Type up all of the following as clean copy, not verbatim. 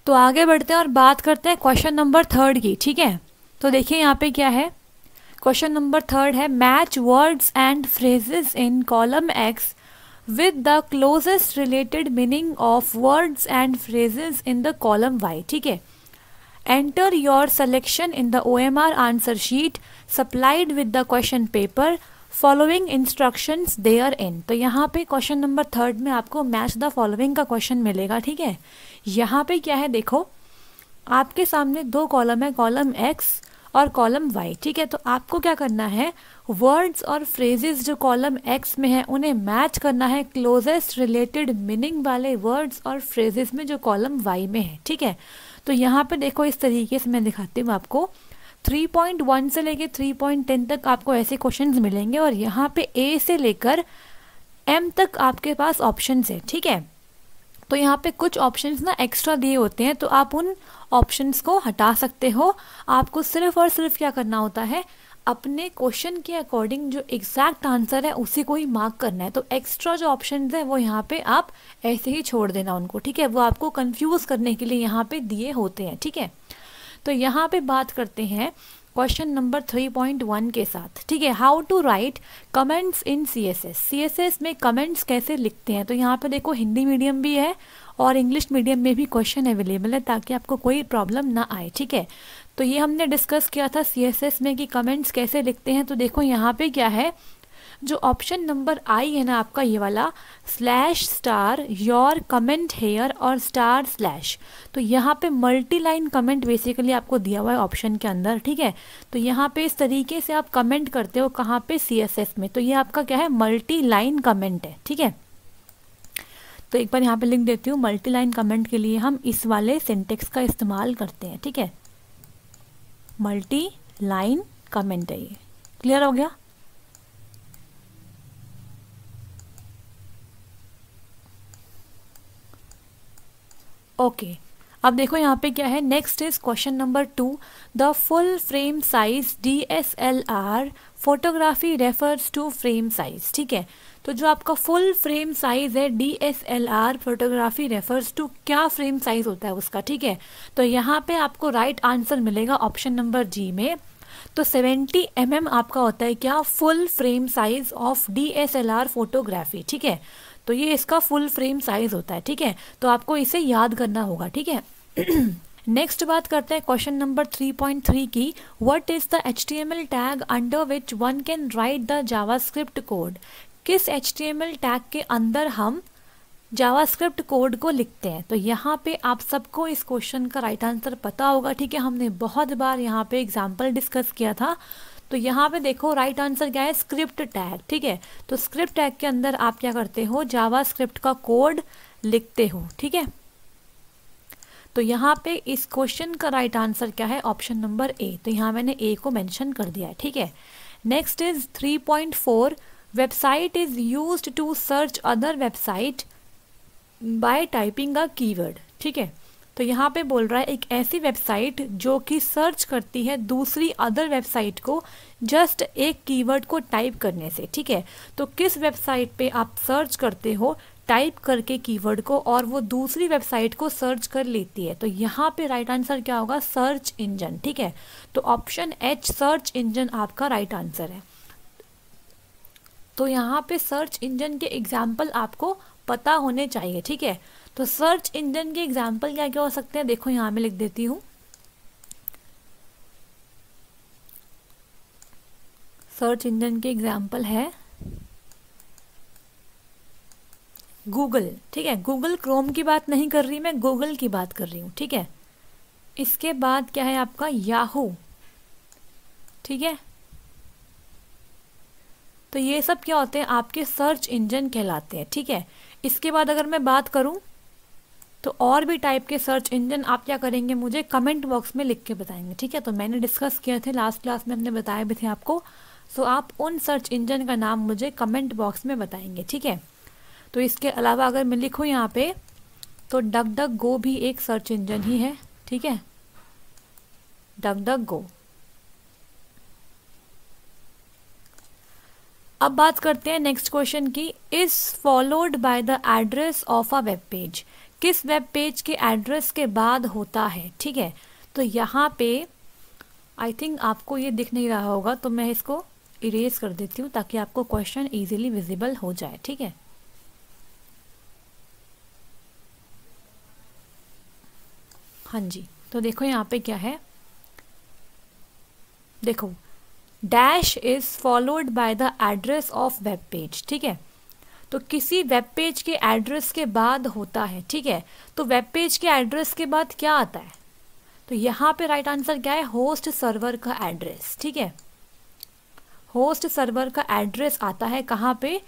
तो आगे बढ़ते हैं और बात करते हैं क्वेश्चन नंबर 3 की। ठीक है, तो देखिए यहाँ पे क्या है, क्वेश्चन नंबर 3 है match words and phrases in column x with the closest related meaning of words and phrases in the column Y। ठीक है, enter your selection in the OMR answer sheet supplied with the question paper following instructions therein। तो यहाँ पे question number 3 में आपको match the following का question मिलेगा। ठीक है, यहाँ पे क्या है, देखो आपके सामने दो कॉलम है, कॉलम X और कॉलम Y। ठीक है, तो आपको क्या करना है, वर्ड्स और फ्रेजेस जो कॉलम X में है उन्हें मैच करना है क्लोजेस्ट रिलेटेड मीनिंग वाले वर्ड्स और फ्रेजेस में जो कॉलम Y में है। ठीक है, तो यहाँ पे देखो इस तरीके से मैं दिखाती हूँ आपको, 3.1 से लेके 3.10 तक आपको ऐसे क्वेश्चंस मिलेंगे और यहाँ पे A से लेकर M तक आपके पास ऑप्शंस है। ठीक है, तो यहाँ पे कुछ ऑप्शंस ना एक्स्ट्रा दिए होते हैं, तो आप उन ऑप्शंस को हटा सकते हो। आपको सिर्फ और सिर्फ क्या करना होता है, अपने क्वेश्चन के अकॉर्डिंग जो एग्जैक्ट आंसर है उसी को ही मार्क करना है। तो एक्स्ट्रा जो ऑप्शंस है वो यहाँ पे आप ऐसे ही छोड़ देना उनको। ठीक है, वो आपको कंफ्यूज करने के लिए यहाँ पे दिए होते हैं। ठीक है, तो यहाँ पे बात करते हैं क्वेश्चन नंबर 3.1 के साथ। ठीक है, how to write comments in CSS। CSS में कमेंट्स कैसे लिखते हैं, तो यहाँ पे देखो हिंदी मीडियम भी है और इंग्लिश मीडियम में भी क्वेश्चन अवेलेबल है ताकि आपको कोई प्रॉब्लम ना आए। ठीक है, तो ये हमने डिस्कस किया था CSS में कि कमेंट्स कैसे लिखते हैं। तो देखो यहाँ पे क्या है, जो ऑप्शन नंबर आई है ना आपका ये वाला, /* योर कमेंट हेयर और */। तो यहाँ पे मल्टी लाइन कमेंट बेसिकली आपको दिया हुआ है ऑप्शन के अंदर। ठीक है, तो यहाँ पे इस तरीके से आप कमेंट करते हो कहाँ पे, CSS में। तो ये आपका क्या है, मल्टी लाइन कमेंट है। ठीक है, तो एक बार यहाँ पे लिख देती हूँ, मल्टी लाइन कमेंट के लिए हम इस वाले सिंटेक्स का इस्तेमाल करते हैं। ठीक है, मल्टी लाइन कमेंट है ये। क्लियर हो गया? ओके, अब देखो यहाँ पे क्या है, next is question number 2, the full frame size DSLR photography refers to frame size. ठीक है, तो जो आपका फुल फ्रेम साइज है DSLR फोटोग्राफी रेफर्स टू क्या फ्रेम साइज होता है उसका। ठीक है, तो यहाँ पे आपको राइट आंसर मिलेगा ऑप्शन नंबर G में। तो 70 mm आपका होता है क्या, full frame size of DSLR photography. ठीक है, तो ये इसका फुल फ्रेम साइज होता है। ठीक है, तो आपको इसे याद करना होगा। ठीक है, नेक्स्ट बात करते हैं क्वेश्चन नंबर 3.3 की, what is the HTML tag under which one can write the JavaScript code. किस HTML टैग के अंदर हम जावास्क्रिप्ट कोड को लिखते हैं। तो यहाँ पे आप सबको इस क्वेश्चन का राइट आंसर पता होगा। ठीक है, हमने बहुत बार यहाँ पे एग्जाम्पल डिस्कस किया था। तो यहाँ पे देखो राइट आंसर क्या है, स्क्रिप्ट टैग। ठीक है, तो स्क्रिप्ट टैग के अंदर आप क्या करते हो, जावास्क्रिप्ट का कोड लिखते हो। ठीक है, तो यहाँ पे इस क्वेश्चन का राइट आंसर क्या है, ऑप्शन नंबर A। तो यहाँ मैंने A को मेंशन कर दिया है। ठीक है, next is 3.4, website is used to search other website by typing a keyword. ठीक है, तो यहाँ पे बोल रहा है एक ऐसी वेबसाइट जो कि सर्च करती है दूसरी अदर वेबसाइट को जस्ट एक कीवर्ड को टाइप करने से। ठीक है, तो किस वेबसाइट पे आप सर्च करते हो टाइप करके कीवर्ड को और वो दूसरी वेबसाइट को सर्च कर लेती है। तो यहाँ पे राइट आंसर क्या होगा, सर्च इंजन। ठीक है, तो ऑप्शन H सर्च इंजन आपका राइट आंसर है। तो यहाँ पे सर्च इंजन के एग्जाम्पल आपको पता होने चाहिए। ठीक है, तो सर्च इंजन के एग्जाम्पल क्या क्या हो सकते हैं, देखो यहाँ मैं लिख देती हूँ, सर्च इंजन के एग्जाम्पल है गूगल। ठीक है, गूगल क्रोम की बात नहीं कर रही मैं, गूगल की बात कर रही हूँ। ठीक है, इसके बाद क्या है आपका याहू। ठीक है, तो ये सब क्या होते हैं, आपके सर्च इंजन कहलाते हैं। ठीक है, इसके बाद अगर मैं बात करूं तो और भी टाइप के सर्च इंजन आप क्या करेंगे, मुझे कमेंट बॉक्स में लिख के बताएंगे। ठीक है, तो मैंने डिस्कस किया थे लास्ट क्लास में, हमने बताया भी थे आपको। सो आप उन सर्च इंजन का नाम मुझे कमेंट बॉक्स में बताएंगे। ठीक है, तो इसके अलावा अगर मैं लिखूँ यहाँ पे तो DuckDuckGo भी एक सर्च इंजन ही है। ठीक है, DuckDuckGo। अब बात करते हैं नेक्स्ट क्वेश्चन की, is followed by the address of a web page. किस वेब पेज के एड्रेस के बाद होता है, ठीक है। तो यहाँ पे आई थिंक आपको ये दिख नहीं रहा होगा, तो मैं इसको इरेज कर देती हूँ ताकि आपको क्वेश्चन इजीली विजिबल हो जाए, ठीक है। हाँ जी, तो देखो यहाँ पे क्या है, देखो dash is followed by the address of web page, ठीक है। तो किसी वेब पेज के एड्रेस के बाद होता है, ठीक है। तो वेब पेज के एड्रेस के बाद क्या आता है, तो यहाँ पे राइट आंसर क्या है, होस्ट सर्वर का एड्रेस, ठीक है। होस्ट सर्वर का एड्रेस आता है कहाँ पे,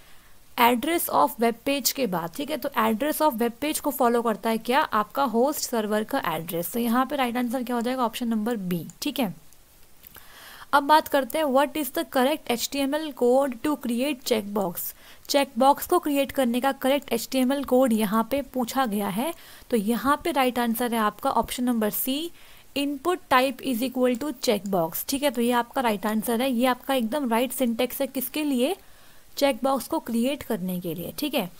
एड्रेस ऑफ वेब पेज के बाद, ठीक है। तो एड्रेस ऑफ वेब पेज को फॉलो करता है क्या, आपका होस्ट सर्वर का एड्रेस। तो यहाँ पे राइट आंसर क्या हो जाएगा, ऑप्शन नंबर बी, ठीक है। अब बात करते हैं what is the correct HTML code to create checkbox. Checkbox को क्रिएट करने का करेक्ट HTML कोड यहाँ पे पूछा गया है। तो यहाँ पे राइट आंसर है आपका option number C, input type is equal to checkbox, ठीक है। तो ये आपका राइट आंसर है, ये आपका एकदम राइट सिंटेक्स है, किसके लिए, चेकबॉक्स को क्रिएट करने के लिए, ठीक है।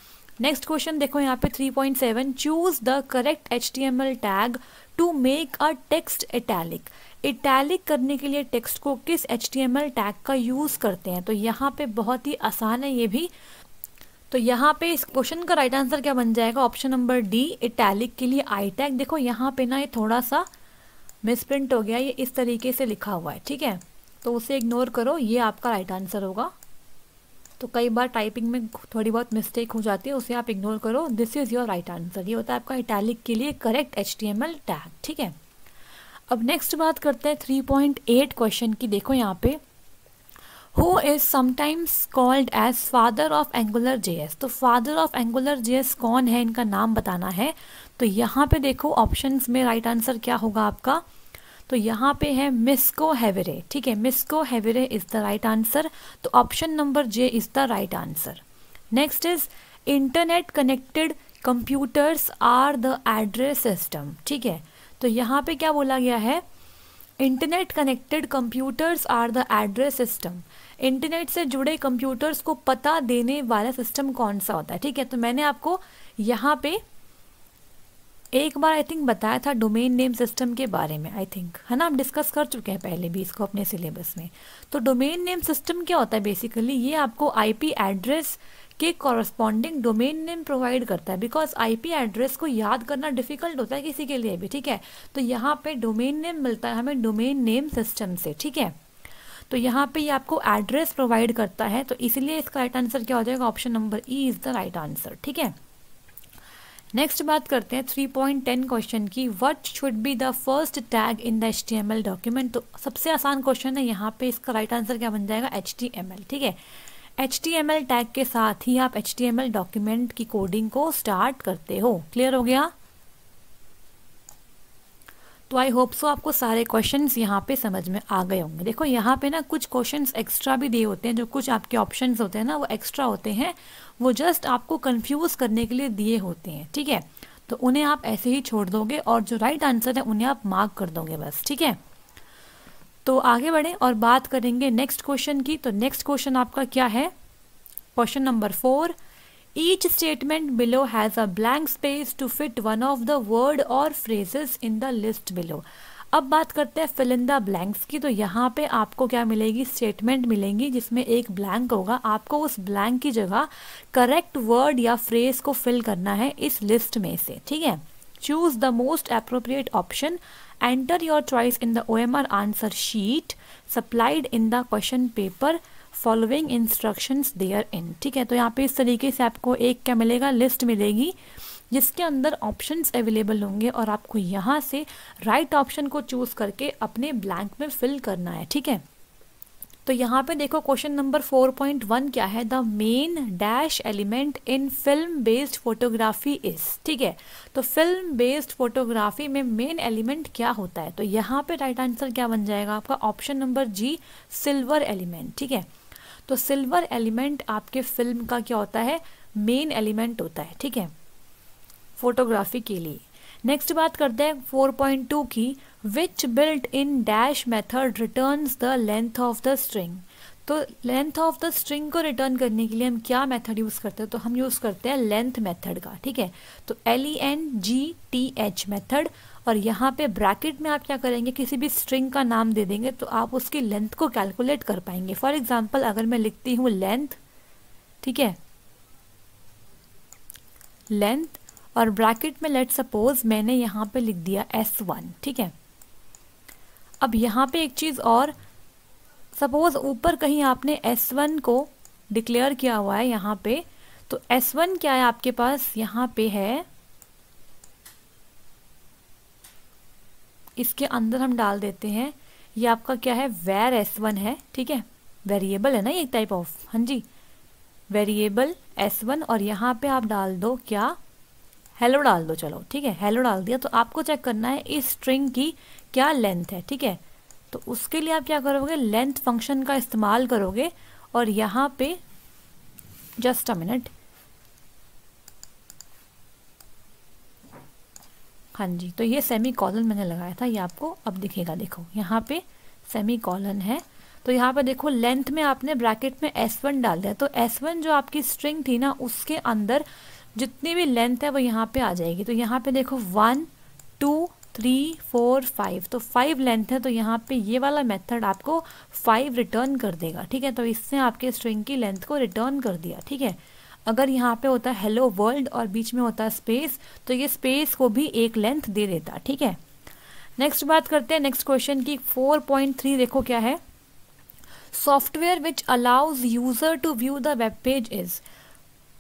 नेक्स्ट क्वेश्चन देखो यहाँ पे 3.7, choose the correct HTML tag to make a text italic. Italic करने के लिए टेक्स्ट को किस HTML टैग का यूज करते हैं, तो यहाँ पे बहुत ही आसान है ये भी। तो यहाँ पे इस क्वेश्चन का राइट आंसर क्या बन जाएगा, ऑप्शन नंबर डी, इटैलिक के लिए आई टैग। देखो यहाँ पे ना ये थोड़ा सा मिसप्रिंट हो गया, ये इस तरीके से लिखा हुआ है, ठीक है। तो उसे इग्नोर करो, ये आपका राइट आंसर होगा। तो कई बार टाइपिंग में थोड़ी बहुत मिस्टेक हो जाती है, उसे आप इग्नोर करो, this is your right answer. ये होता है आपका इटैलिक के लिए करेक्ट HTML टैग, ठीक है। अब नेक्स्ट बात करते हैं 3.8 क्वेश्चन की। देखो यहाँ पे who is sometimes called as father of Angular JS। तो फादर ऑफ एंगुलर JS कौन है, इनका नाम बताना है। तो यहाँ पे देखो ऑप्शंस में राइट आंसर क्या होगा आपका, तो यहाँ पे है मिस्को हेवेरे, ठीक है। Misko Hevery is the right answer. तो option number J is the right answer. Next is internet connected computers are the address system, ठीक है। तो यहाँ पे क्या बोला गया है, internet connected computers are the address system. Internet से जुड़े कंप्यूटर्स को पता देने वाला सिस्टम कौन सा होता है, ठीक है। तो मैंने आपको यहाँ पे एक बार आई थिंक बताया था डोमेन नेम सिस्टम के बारे में, आई थिंक, है ना, हम डिस्कस कर चुके हैं पहले भी इसको अपने सिलेबस में। तो डोमेन नेम सिस्टम क्या होता है, बेसिकली ये आपको IP एड्रेस के कॉरस्पॉन्डिंग डोमेन नेम प्रोवाइड करता है, बिकॉज IP एड्रेस को याद करना डिफिकल्ट होता है किसी के लिए भी, ठीक है। तो यहाँ पे डोमेन नेम मिलता है हमें डोमेन नेम सिस्टम से, ठीक है। तो यहाँ पे ये आपको एड्रेस प्रोवाइड करता है, तो इसलिए इसका राइट आंसर क्या हो जाएगा, option number E is the right answer, ठीक है। नेक्स्ट बात करते हैं 3.10 क्वेश्चन की, what should be the first tag in the HTML document. तो सबसे आसान क्वेश्चन है, यहाँ पे इसका राइट आंसर क्या बन जाएगा, HTML, ठीक है। HTML टैग के साथ ही आप HTML डॉक्यूमेंट की कोडिंग को स्टार्ट करते हो। क्लियर हो गया। तो आई होप सो आपको सारे क्वेश्चंस यहाँ पे समझ में आ गए होंगे। देखो यहाँ पे ना कुछ क्वेश्चंस एक्स्ट्रा भी दिए होते हैं, जो कुछ आपके ऑप्शंस होते हैं ना वो एक्स्ट्रा होते हैं, वो जस्ट आपको कंफ्यूज करने के लिए दिए होते हैं, ठीक है। तो उन्हें आप ऐसे ही छोड़ दोगे और जो राइट आंसर है उन्हें आप मार्क कर दोगे बस, ठीक है। तो आगे बढ़ें और बात करेंगे नेक्स्ट क्वेश्चन की। तो नेक्स्ट क्वेश्चन आपका क्या है, question number 4, each statement below has a blank space to fit one of the word or phrases in the list below। अब बात करते हैं fill in the blanks की। तो यहाँ पे आपको क्या मिलेगी, स्टेटमेंट मिलेंगी जिसमें एक ब्लैंक होगा, आपको उस ब्लैंक की जगह करेक्ट वर्ड या फ्रेज को फिल करना है इस लिस्ट में से, ठीक है। Choose the most appropriate option, enter your choice in the OMR answer sheet supplied in the question paper following instructions therein, ठीक है। तो यहाँ पे इस तरीके से आपको एक क्या मिलेगा, लिस्ट मिलेगी जिसके अंदर ऑप्शंस अवेलेबल होंगे और आपको यहाँ से राइट ऑप्शन को चूज करके अपने ब्लैंक में फिल करना है, ठीक है। तो यहाँ पे देखो क्वेश्चन नंबर 4.1 क्या है, the main dash element in film based photography is, ठीक है। तो फिल्म बेस्ड फोटोग्राफी में मेन एलिमेंट क्या होता है, तो यहाँ पे राइट आंसर क्या बन जाएगा आपका, ऑप्शन नंबर जी, सिल्वर एलिमेंट, ठीक है। तो सिल्वर एलिमेंट आपके फिल्म का क्या होता है, मेन एलिमेंट होता है, ठीक है, फोटोग्राफी के लिए। नेक्स्ट बात करते हैं 4.2 की, which built in dash method returns the length of the string. तो लेंथ ऑफ द स्ट्रिंग को रिटर्न करने के लिए हम क्या मेथड यूज़ करते हैं, तो हम यूज़ करते हैं लेंथ मेथड का, ठीक है। तो LENGTH मेथड, और यहाँ पे ब्रैकेट में आप क्या करेंगे, किसी भी स्ट्रिंग का नाम दे देंगे तो आप उसकी लेंथ को कैलकुलेट कर पाएंगे। फॉर एग्जांपल अगर मैं लिखती हूँ लेंथ, ठीक है, लेंथ, और ब्रैकेट में लेट सपोज मैंने यहाँ पे लिख दिया S1, ठीक है। अब यहाँ पे एक चीज़ और, सपोज ऊपर कहीं आपने S1 को डिक्लेयर किया हुआ है यहाँ पे, तो S1 क्या है आपके पास, यहाँ पे है, इसके अंदर हम डाल देते हैं, ये आपका क्या है, वेर S1 है, ठीक है, वेरिएबल है ना ये, एक टाइप ऑफ, हाँ जी, वेरिएबल S1, और यहाँ पे आप डाल दो क्या, हेलो डाल दो, चलो ठीक है, हेलो डाल दिया। तो आपको चेक करना है इस स्ट्रिंग की क्या लेंथ है, ठीक है। तो उसके लिए आप क्या करोगे, लेंथ फंक्शन का इस्तेमाल करोगे, और यहाँ पे जस्ट अ मिनट, हाँ जी, तो ये सेमी कॉलन मैंने लगाया था, ये आपको अब दिखेगा, देखो यहाँ पे सेमी कॉलन है। तो यहाँ पे देखो लेंथ में आपने ब्रैकेट में S1 डाल दिया, तो S1 जो आपकी स्ट्रिंग थी ना, उसके अंदर जितनी भी लेंथ है वो यहाँ पे आ जाएगी। तो यहाँ पे देखो 1 2 3 4 5, तो 5 लेंथ है, तो यहाँ पे ये वाला मेथड आपको 5 रिटर्न कर देगा, ठीक है। तो इससे आपके स्ट्रिंग की लेंथ को रिटर्न कर दिया, ठीक है। अगर यहाँ पे होता है हेलो वर्ल्ड और बीच में होता है स्पेस, तो ये स्पेस को भी एक लेंथ दे देता, ठीक है। नेक्स्ट बात करते हैं नेक्स्ट क्वेश्चन की, 4.3 देखो क्या है, software which allows user to view the web page is,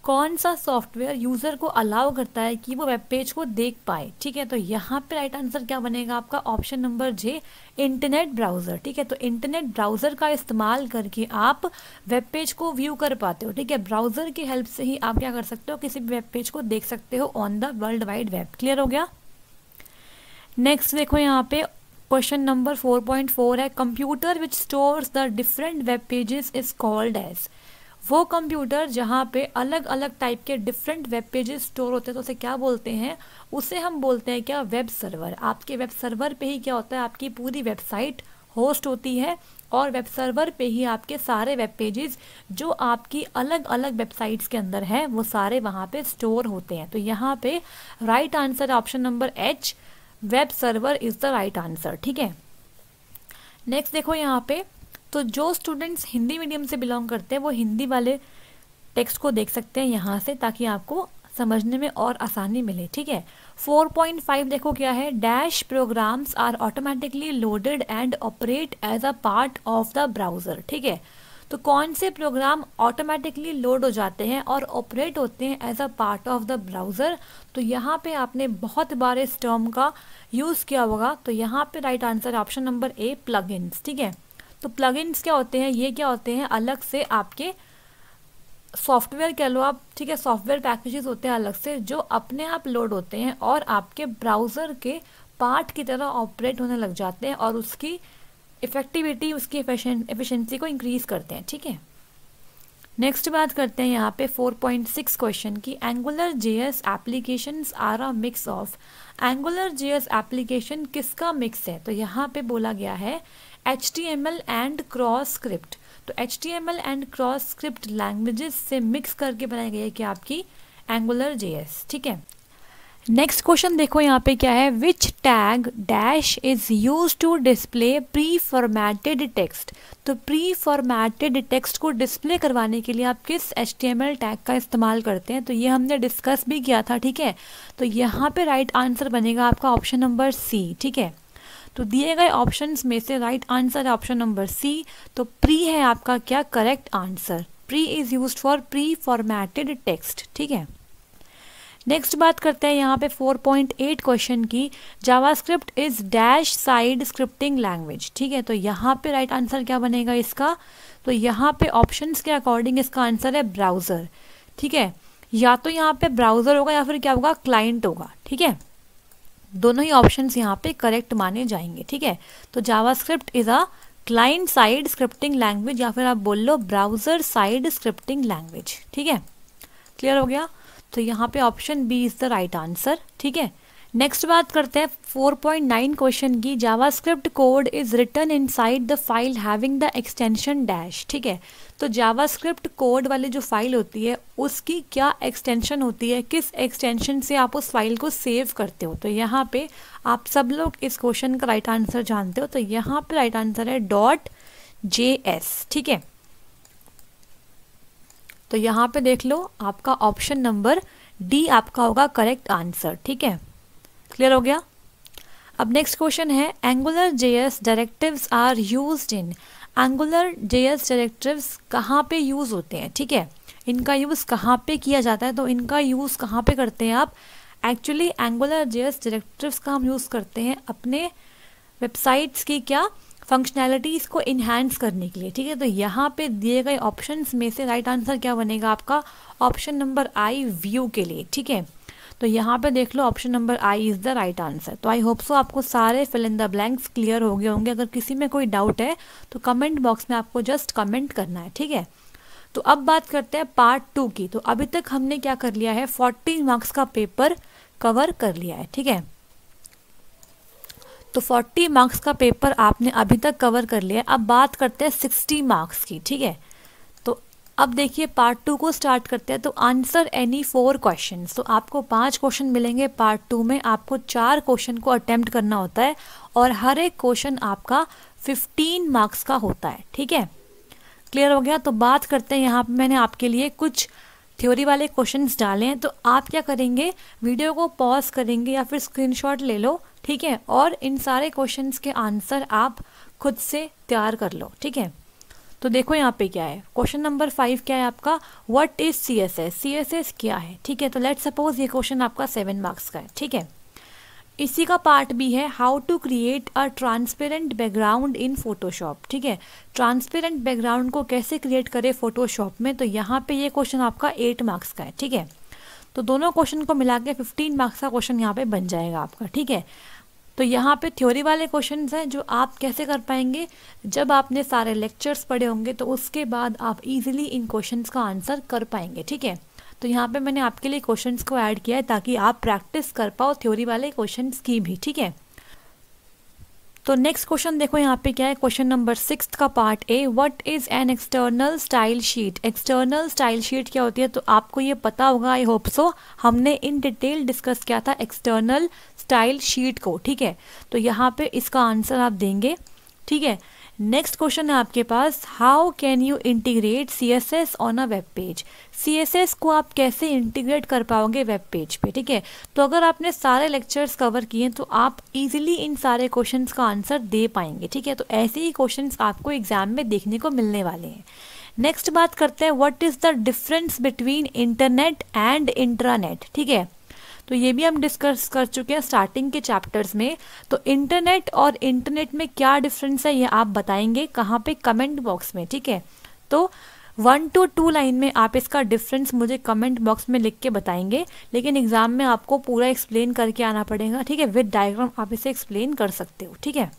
कौन सा सॉफ्टवेयर यूजर को अलाउ करता है कि वो वेब पेज को देख पाए, ठीक है। तो यहाँ पे राइट आंसर क्या बनेगा आपका, ऑप्शन नंबर जे, इंटरनेट ब्राउजर, ठीक है। तो इंटरनेट ब्राउजर का इस्तेमाल करके आप वेब पेज को व्यू कर पाते हो, ठीक है। ब्राउजर की हेल्प से ही आप क्या कर सकते हो, किसी भी वेब पेज को देख सकते हो on the world wide web. Clear हो गया। नेक्स्ट देखो यहाँ पे क्वेश्चन नंबर 4.4 है, computer which stores the different web pages is called as, वो कंप्यूटर जहाँ पे अलग अलग टाइप के डिफरेंट वेब पेजेस स्टोर होते हैं तो उसे क्या बोलते हैं, उसे हम बोलते हैं क्या, वेब सर्वर। आपके वेब सर्वर पे ही क्या होता है, आपकी पूरी वेबसाइट होस्ट होती है, और वेब सर्वर पे ही आपके सारे वेब पेजेस जो आपकी अलग अलग वेबसाइट्स के अंदर हैं वो सारे वहाँ पे स्टोर होते हैं। तो यहाँ पे right answer option number H, web server is the right answer, ठीक है। नेक्स्ट देखो यहाँ पे, तो जो स्टूडेंट्स हिंदी मीडियम से बिलोंग करते हैं वो हिंदी वाले टेक्स्ट को देख सकते हैं यहाँ से, ताकि आपको समझने में और आसानी मिले, ठीक है। 4.5 देखो क्या है, dash programs are automatically loaded and operate as a part of the browser, ठीक है। तो कौन से प्रोग्राम ऑटोमेटिकली लोड हो जाते हैं और ऑपरेट होते हैं as a part of the browser, तो यहाँ पे आपने बहुत बार इस टर्म का यूज़ किया होगा। तो यहाँ पे right answer option number A, plugins, ठीक है। तो प्लगइन्स क्या होते हैं, ये क्या होते हैं, अलग से आपके सॉफ्टवेयर कह लो आप, ठीक है, सॉफ्टवेयर पैकेजेस होते हैं अलग से जो अपने आप लोड होते हैं और आपके ब्राउज़र के पार्ट की तरह ऑपरेट होने लग जाते हैं और उसकी इफेक्टिविटी, उसकी एफिशिएंसी को इंक्रीज करते हैं, ठीक है। नेक्स्ट बात करते हैं यहाँ पे 4.6 क्वेश्चन की, Angular JS applications are a mix of, Angular JS application किसका मिक्स है, तो यहाँ पे बोला गया है HTML एंड क्रॉस स्क्रिप्ट। तो HTML and cross script languages से मिक्स करके बनाई गई है कि आपकी एंगुलर जेएस, ठीक है। नेक्स्ट क्वेश्चन देखो यहाँ पे क्या है, which tag dash is use to display pre formatted text. तो प्री फॉर्मेटेड टेक्स्ट को डिस्प्ले करवाने के लिए आप किस HTML टैग का इस्तेमाल करते हैं, तो ये हमने डिस्कस भी किया था, ठीक है। तो यहाँ पे राइट आंसर बनेगा आपका ऑप्शन नंबर सी, ठीक है। तो दिए गए ऑप्शंस में से राइट आंसर है ऑप्शन नंबर सी। तो प्री है आपका क्या correct answer, pre is used for pre formatted text, ठीक है। नेक्स्ट बात करते हैं यहाँ पे 4.8 क्वेश्चन की, JavaScript is dash side scripting language, ठीक है। तो यहाँ पे राइट आंसर क्या बनेगा इसका, तो यहाँ पे ऑप्शंस के अकॉर्डिंग इसका आंसर है ब्राउज़र, ठीक है। या तो यहाँ पे ब्राउज़र होगा या फिर क्या होगा, क्लाइंट होगा, ठीक है। दोनों ही ऑप्शंस यहाँ पे करेक्ट माने जाएंगे, ठीक है। तो JavaScript is a client side scripting language, या फिर आप बोल लो ब्राउज़र साइड स्क्रिप्टिंग लैंग्वेज, ठीक है। क्लियर हो गया। तो यहाँ पे option B is the right answer, ठीक है। नेक्स्ट बात करते हैं 4.9 क्वेश्चन की। JavaScript code is written inside the file having the extension dash. ठीक है, तो जावास्क्रिप्ट कोड वाली जो फाइल होती है उसकी क्या एक्सटेंशन होती है, किस एक्सटेंशन से आप उस फाइल को सेव करते हो। तो यहाँ पे आप सब लोग इस क्वेश्चन का राइट आंसर जानते हो, तो यहाँ पे राइट आंसर है .js। ठीक है, तो यहाँ पे देख लो आपका ऑप्शन नंबर डी आपका होगा करेक्ट आंसर। ठीक है, क्लियर हो गया। अब नेक्स्ट क्वेश्चन है Angular JS directives are used in. Angular JS directives कहाँ पे यूज होते हैं। ठीक है, इनका यूज कहाँ पे किया जाता है, तो इनका यूज कहाँ पे करते हैं आप। एक्चुअली एंगुलर जेएस डायरेक्टिव्स का हम यूज करते हैं अपने वेबसाइट्स की क्या फंक्शनैलिटीज को इन्हांस करने के लिए। ठीक है, तो यहाँ पे दिए गए ऑप्शंस में से राइट आंसर क्या बनेगा आपका, ऑप्शन नंबर आई व्यू के लिए। ठीक है, तो यहाँ पे देख लो option number I is the right answer. तो आई होप सो आपको सारे fill in the blanks clear हो गए होंगे। अगर किसी में कोई डाउट है तो कमेंट बॉक्स में आपको जस्ट कमेंट करना है। ठीक है, तो अब बात करते हैं पार्ट 2 की। तो अभी तक हमने क्या कर लिया है, 40 मार्क्स का पेपर कवर कर लिया है। ठीक है, तो 40 मार्क्स का पेपर आपने अभी तक कवर कर लिया है। अब बात करते हैं 60 मार्क्स की। ठीक है, तो अब देखिए पार्ट 2 को स्टार्ट करते हैं। तो आंसर एनी 4 क्वेश्चन। तो आपको 5 क्वेश्चन मिलेंगे पार्ट 2 में। आपको 4 क्वेश्चन को अटेम्प्ट करना होता है और हर एक क्वेश्चन आपका 15 मार्क्स का होता है। ठीक है, क्लियर हो गया। तो बात करते हैं, यहाँ पे मैंने आपके लिए कुछ थ्योरी वाले क्वेश्चंस डाले हैं। तो आप क्या करेंगे, वीडियो को पॉज करेंगे या फिर स्क्रीनशॉट ले लो। ठीक है, और इन सारे क्वेश्चंस के आंसर आप खुद से तैयार कर लो। ठीक है, तो देखो यहाँ पे क्या है, क्वेश्चन नंबर 5 क्या है आपका, व्हाट इज CSS। CSS क्या है। ठीक है, तो लेट्स सपोज ये क्वेश्चन आपका 7 मार्क्स का है। ठीक है, इसी का पार्ट भी है how to create a transparent background in Photoshop. ठीक है, ट्रांसपेरेंट बैकग्राउंड को कैसे क्रिएट करें फोटोशॉप में। तो यहाँ पे ये क्वेश्चन आपका 8 मार्क्स का है। ठीक है, तो दोनों क्वेश्चन को मिला के 15 मार्क्स का क्वेश्चन यहाँ पे बन जाएगा आपका। ठीक है, तो यहाँ पे थ्योरी वाले क्वेश्चंस हैं जो आप कैसे कर पाएंगे, जब आपने सारे लेक्चर्स पढ़े होंगे तो उसके बाद आप इजीली इन क्वेश्चंस का आंसर कर पाएंगे। ठीक है, तो यहाँ पे मैंने आपके लिए क्वेश्चंस को ऐड किया है ताकि आप प्रैक्टिस कर पाओ थ्योरी वाले क्वेश्चंस की भी। ठीक है, तो नेक्स्ट क्वेश्चन देखो यहाँ पे क्या है, क्वेश्चन नंबर 6 का part A, what is an external style sheet. External style sheet क्या होती है, तो आपको ये पता होगा, आई होप सो। हमने इन डिटेल डिस्कस किया था एक्सटर्नल स्टाइल शीट को। ठीक है, तो यहाँ पे इसका आंसर आप देंगे। ठीक है, नेक्स्ट क्वेश्चन है आपके पास, how can you integrate CSS on a web page. CSS को आप कैसे इंटीग्रेट कर पाओगे वेब पेज पे। ठीक है, तो अगर आपने सारे लेक्चर्स कवर किए तो आप इजीली इन सारे क्वेश्चंस का आंसर दे पाएंगे। ठीक है, तो ऐसे ही क्वेश्चंस आपको एग्जाम में देखने को मिलने वाले हैं। नेक्स्ट बात करते हैं, what is the difference between internet and intranet. ठीक है, तो ये भी हम डिस्कस कर चुके हैं स्टार्टिंग के चैप्टर्स में। तो इंटरनेट और इंटरनेट में क्या डिफरेंस है ये आप बताएंगे कहाँ पे, कमेंट बॉक्स में। ठीक है, तो 1 to 2 लाइन में आप इसका डिफरेंस मुझे कमेंट बॉक्स में लिख के बताएंगे, लेकिन एग्जाम में आपको पूरा एक्सप्लेन करके आना पड़ेगा। ठीक है, विद डायग्राम आप इसे एक्सप्लेन कर सकते हो। ठीक है,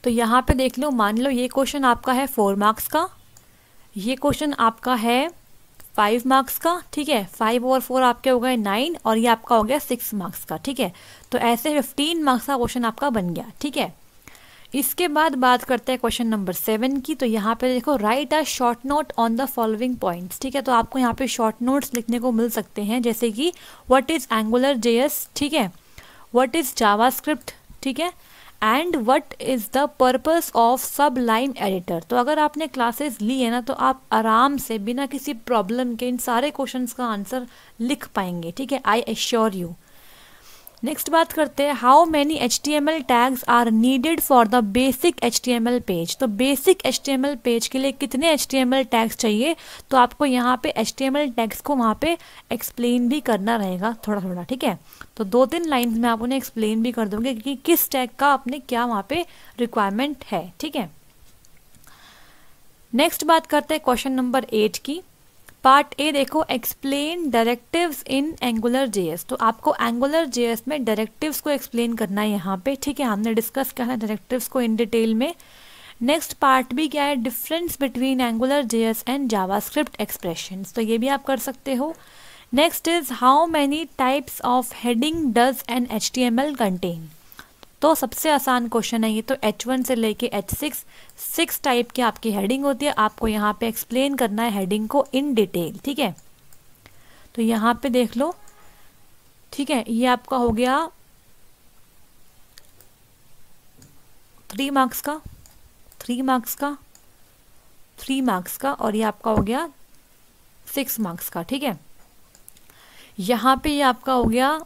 तो यहाँ पे देख लो, मान लो ये क्वेश्चन आपका है 4 मार्क्स का, ये क्वेश्चन आपका है 5 मार्क्स का। ठीक है, 5 और 4 आपके हो गए 9 और ये आपका हो गया 6 मार्क्स का। ठीक है, तो ऐसे 15 मार्क्स का क्वेश्चन आपका बन गया। ठीक है, इसके बाद बात करते हैं क्वेश्चन नंबर 7 की। तो यहाँ पे देखो, right a short note on the following points. ठीक है, तो आपको यहाँ पे शॉर्ट नोट्स लिखने को मिल सकते हैं, जैसे कि व्हाट इज एंगुलर JS। ठीक है, व्हाट इज जावास्क्रिप्ट। ठीक है, and what is the purpose of Sublime editor. तो अगर आपने क्लासेस ली है ना, तो आप आराम से बिना किसी प्रॉब्लम के इन सारे क्वेश्चंस का आंसर लिख पाएंगे। ठीक है, आई एश्योर यू। नेक्स्ट बात करते हैं, how many HTML tags are needed for the basic HTML page. तो बेसिक HTML पेज के लिए कितने HTML टैग्स चाहिए, तो आपको यहाँ पे HTML टैग्स को वहाँ पे एक्सप्लेन भी करना रहेगा थोड़ा थोड़ा। ठीक है, तो 2-3 लाइन्स में आप उन्हें एक्सप्लेन भी कर दोगे कि किस टैग का आपने क्या वहाँ पे रिक्वायरमेंट है। ठीक है, नेक्स्ट बात करते हैं क्वेश्चन नंबर 8 की। पार्ट ए देखो, एक्सप्लेन डायरेक्टिव्स इन एंगुलर JS। तो आपको एंगुलर JS में डायरेक्टिव्स को एक्सप्लेन करना है यहाँ पे। ठीक है, हमने डिस्कस किया है डायरेक्टिव्स को इन डिटेल में। नेक्स्ट पार्ट भी क्या है, difference between angular JS and JavaScript expressions. तो ये भी आप कर सकते हो। Next is how many types of heading does N HTML contain. तो सबसे आसान क्वेश्चन है ये, तो H1 से लेके H6 6 टाइप की आपकी हेडिंग होती है। आपको यहाँ पे एक्सप्लेन करना है हेडिंग को इन डिटेल, ठीक है। तो यहाँ पे देख लो, ठीक है, ये आपका हो गया 3 मार्क्स का, 3 मार्क्स का, 3 मार्क्स का, और ये आपका हो गया 6 मार्क्स का, ठीक है। यहाँ पे ये आपका हो गया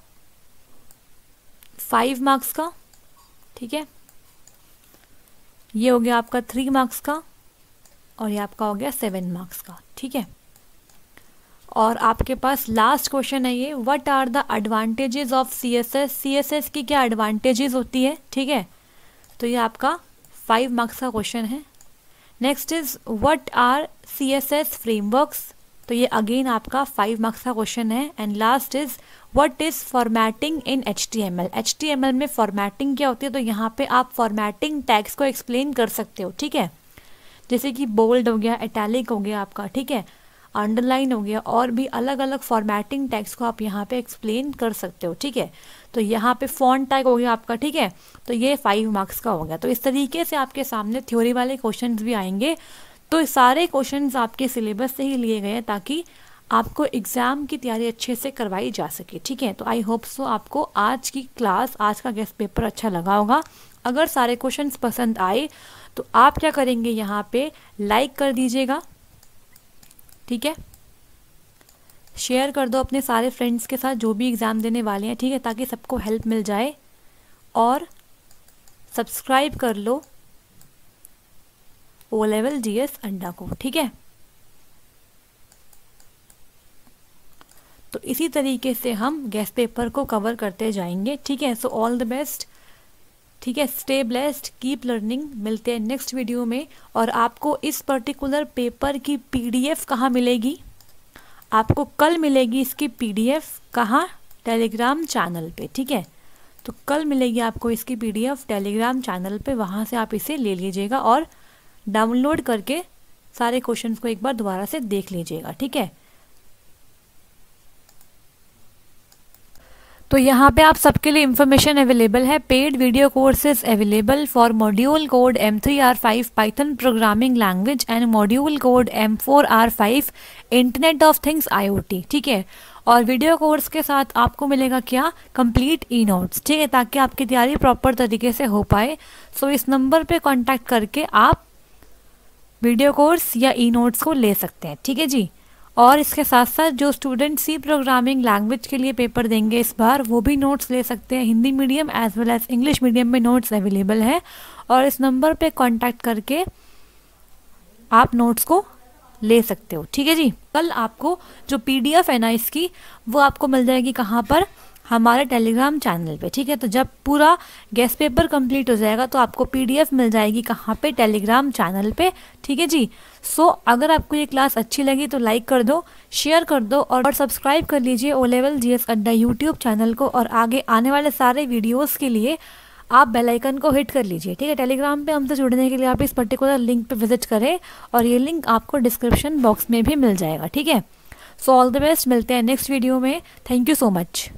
5 मार्क्स का, ठीक है। ये हो गया आपका 3 मार्क्स का, और ये आपका हो गया 7 मार्क्स का, ठीक है। और आपके पास लास्ट क्वेश्चन है ये, what are the advantages of CSS। CSS की क्या एडवांटेजेस होती है, ठीक है। तो ये आपका 5 मार्क्स का क्वेश्चन है। Next is what are CSS frameworks. तो ये अगेन आपका 5 मार्क्स का क्वेश्चन है। And last is what is formatting in HTML। HTML में फॉर्मेटिंग क्या होती है, तो यहाँ पे आप फॉर्मेटिंग टैग्स को एक्सप्लेन कर सकते हो, ठीक है। जैसे कि बोल्ड हो गया, इटैलिक हो गया आपका, ठीक है, अंडरलाइन हो गया, और भी अलग अलग फॉर्मेटिंग टैग्स को आप यहाँ पे एक्सप्लेन कर सकते हो, ठीक है। तो यहाँ पे फॉन्ट टैग हो गया आपका, ठीक है। तो ये 5 मार्क्स का हो गया। तो इस तरीके से आपके सामने थ्योरी वाले क्वेश्चंस भी आएंगे। तो सारे क्वेश्चंस आपके सिलेबस से ही लिए गए हैं ताकि आपको एग्ज़ाम की तैयारी अच्छे से करवाई जा सके, ठीक है। तो आई होप सो आपको आज की क्लास, आज का गेस्ट पेपर अच्छा लगा होगा। अगर सारे क्वेश्चंस पसंद आए तो आप क्या करेंगे, यहाँ पे लाइक कर दीजिएगा, ठीक है। शेयर कर दो अपने सारे फ्रेंड्स के साथ जो भी एग्ज़ाम देने वाले हैं, ठीक है, ताकि सबको हेल्प मिल जाए। और सब्सक्राइब कर लो O लेवल GS अड्डा को, ठीक है। तो इसी तरीके से हम गेस्ट पेपर को कवर करते जाएंगे, ठीक है। सो ऑल द बेस्ट, ठीक है, स्टे ब्लेस्ड, कीप लर्निंग। मिलते हैं नेक्स्ट वीडियो में। और आपको इस पर्टिकुलर पेपर की PDF कहाँ मिलेगी, आपको कल मिलेगी इसकी PDF, कहाँ, टेलीग्राम चैनल पे, ठीक है। तो कल मिलेगी आपको इसकी PDF टेलीग्राम चैनल पे, वहाँ से आप इसे ले लीजिएगा और डाउनलोड करके सारे क्वेश्चंस को एक बार दोबारा से देख लीजिएगा, ठीक है। तो यहाँ पे आप सबके लिए इंफॉर्मेशन अवेलेबल है। Paid video courses available for module code M3R5 Python programming language and module code M4R5 internet of things IoT, ठीक है। और वीडियो कोर्स के साथ आपको मिलेगा क्या, कंप्लीट ई-नोट्स, ठीक है, ताकि आपकी तैयारी प्रॉपर तरीके से हो पाए। सो इस नंबर पे कांटेक्ट करके आप वीडियो कोर्स या ई-नोट्स को ले सकते हैं, ठीक है जी। और इसके साथ साथ जो स्टूडेंट C प्रोग्रामिंग लैंग्वेज के लिए पेपर देंगे इस बार, वो भी नोट्स ले सकते हैं। Hindi medium as well as English medium में नोट्स अवेलेबल है। और इस नंबर पे कांटेक्ट करके आप नोट्स को ले सकते हो, ठीक है जी। कल आपको जो PDF है ना इसकी, वो आपको मिल जाएगी कहाँ पर, हमारे टेलीग्राम चैनल पे, ठीक है। तो जब पूरा गेस्ट पेपर कंप्लीट हो जाएगा तो आपको PDF मिल जाएगी कहाँ पे, टेलीग्राम चैनल पे, ठीक है जी। सो अगर आपको ये क्लास अच्छी लगी तो लाइक कर दो, शेयर कर दो, और सब्सक्राइब कर लीजिए O लेवल GS अड्डा यूट्यूब चैनल को। और आगे आने वाले सारे वीडियोज़ के लिए आप बेल आइकन को हिट कर लीजिए, ठीक है। टेलीग्राम पे हमसे जुड़ने के लिए आप इस पर्टिकुलर लिंक पे विजिट करें, और ये लिंक आपको डिस्क्रिप्शन बॉक्स में भी मिल जाएगा, ठीक है। सो ऑल द बेस्ट, मिलते हैं नेक्स्ट वीडियो में। Thank you so much.